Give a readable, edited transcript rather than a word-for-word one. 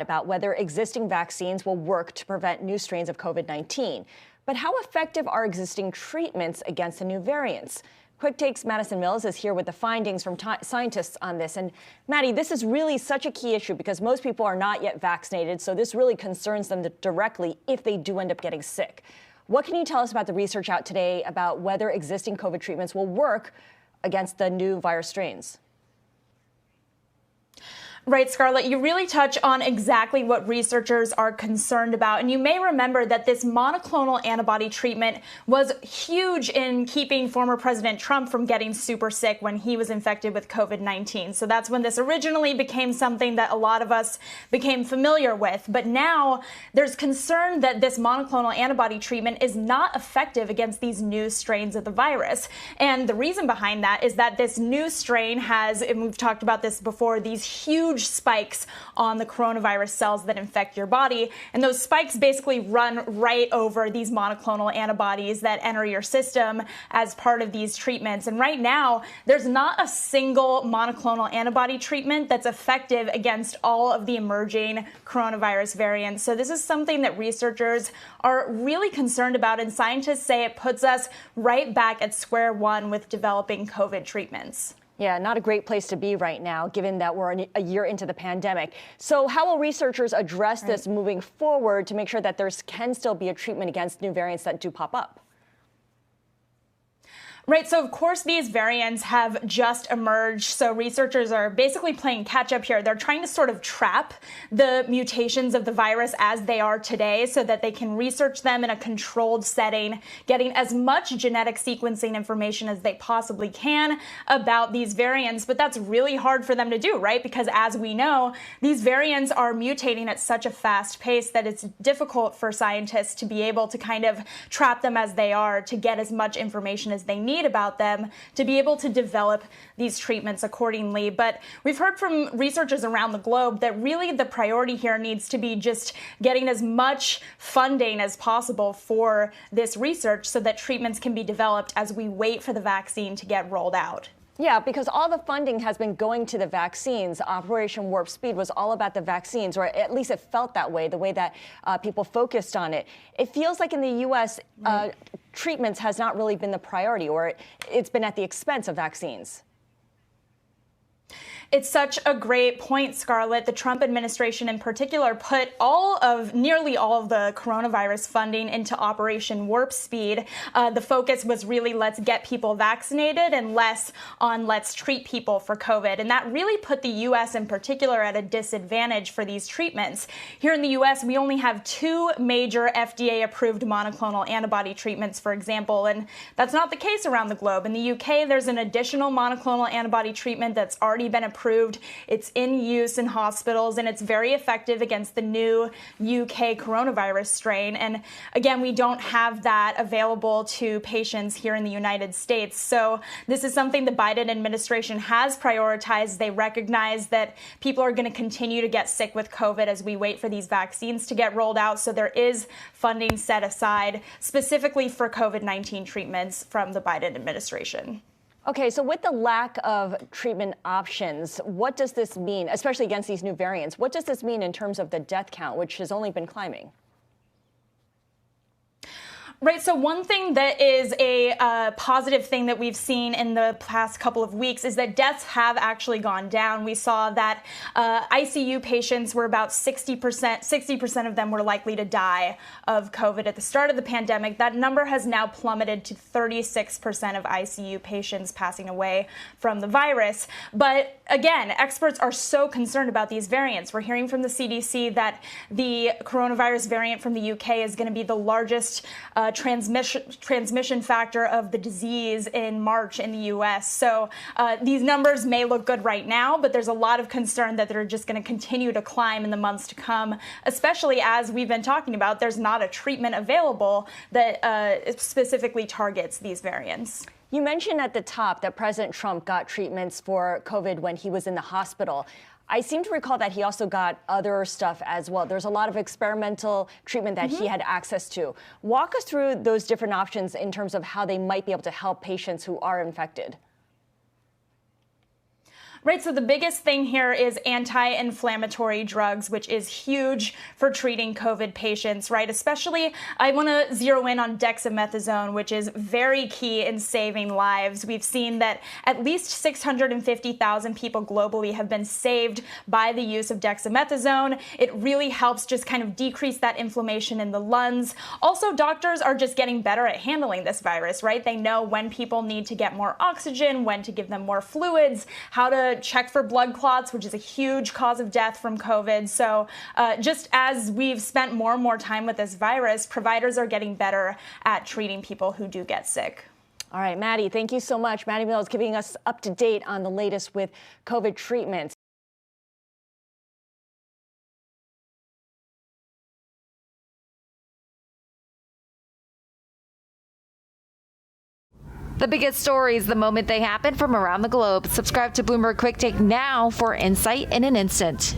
about whether existing vaccines will work to prevent new strains of COVID-19. But how effective are existing treatments against the new variants? Quicktake's Madison Mills is here with the findings from scientists on this. And Maddie, this is really such a key issue because most people are not yet vaccinated, so this really concerns them directly if they do end up getting sick. What can you tell us about the research out today about whether existing COVID treatments will work against the new virus strains? Right, Scarlett, you really touch on exactly what researchers are concerned about. And you may remember that this monoclonal antibody treatment was huge in keeping former President Trump from getting super sick when he was infected with COVID-19. So that's when this originally became something that a lot of us became familiar with. But now there's concern that this monoclonal antibody treatment is not effective against these new strains of the virus. And the reason behind that is that this new strain has, and we've talked about this before, these huge spikes on the coronavirus cells that infect your body. And those spikes basically run right over these monoclonal antibodies that enter your system as part of these treatments. And right now, there's not a single monoclonal antibody treatment that's effective against all of the emerging coronavirus variants. So this is something that researchers are really concerned about. And scientists say it puts us right back at square one with developing COVID treatments. Yeah, not a great place to be right now, given that we're a year into the pandemic. So how will researchers address this moving forward to make sure that there can still be a treatment against new variants that do pop up? Right, so of course these variants have just emerged, so researchers are basically playing catch up here. They're trying to sort of trap the mutations of the virus as they are today so that they can research them in a controlled setting, getting as much genetic sequencing information as they possibly can about these variants. But that's really hard for them to do, right? Because as we know, these variants are mutating at such a fast pace that it's difficult for scientists to be able to kind of trap them as they are, to get as much information as they need about them to be able to develop these treatments accordingly. But we've heard from researchers around the globe that really the priority here needs to be just getting as much funding as possible for this research so that treatments can be developed as we wait for the vaccine to get rolled out. Yeah, because all the funding has been going to the vaccines. Operation Warp Speed was all about the vaccines, or at least it felt that way, the way that people focused on it. It feels like in the U.S., treatments has not really been the priority, or it's been at the expense of vaccines. It's such a great point, Scarlett. The Trump administration in particular put nearly all of the coronavirus funding into Operation Warp Speed. The focus was really let's get people vaccinated and less on let's treat people for COVID. And that really put the U.S. in particular at a disadvantage for these treatments. Here in the U.S., we only have 2 major FDA-approved monoclonal antibody treatments, for example, and that's not the case around the globe. In the U.K., there's an additional monoclonal antibody treatment that's already been approved. It's in use in hospitals, and it's very effective against the new UK coronavirus strain. And again, we don't have that available to patients here in the United States. So this is something the Biden administration has prioritized. They recognize that people are going to continue to get sick with COVID as we wait for these vaccines to get rolled out. So there is funding set aside specifically for COVID-19 treatments from the Biden administration. Okay, so with the lack of treatment options, what does this mean, especially against these new variants? What does this mean in terms of the death count, which has only been climbing? Right. So one thing that is a positive thing that we've seen in the past couple of weeks is that deaths have actually gone down. We saw that ICU patients were about 60% of them were likely to die of COVID at the start of the pandemic. That number has now plummeted to 36% of ICU patients passing away from the virus. But again, experts are so concerned about these variants. We're hearing from the CDC that the coronavirus variant from the UK is going to be the largest transmission factor of the disease in March in the U.S. So these numbers may look good right now, but there's a lot of concern that they're just going to continue to climb in the months to come, especially as we've been talking about, there's not a treatment available that specifically targets these variants. You mentioned at the top that President Trump got treatments for COVID when he was in the hospital. I seem to recall that he also got other stuff as well. There's a lot of experimental treatment that he had access to. Walk us through those different options in terms of how they might be able to help patients who are infected. Right, so the biggest thing here is anti-inflammatory drugs, which is huge for treating COVID patients, right? Especially, I want to zero in on dexamethasone, which is very key in saving lives. We've seen that at least 650,000 people globally have been saved by the use of dexamethasone. It really helps just kind of decrease that inflammation in the lungs. Also, doctors are just getting better at handling this virus, right? They know when people need to get more oxygen, when to give them more fluids, how to check for blood clots, which is a huge cause of death from COVID. So just as we've spent more and more time with this virus, providers are getting better at treating people who do get sick. All right, Maddie, thank you so much. Maddie Mills keeping us up to date on the latest with COVID treatments. The biggest stories the moment they happen from around the globe. Subscribe to Bloomberg Quicktake now for insight in an instant.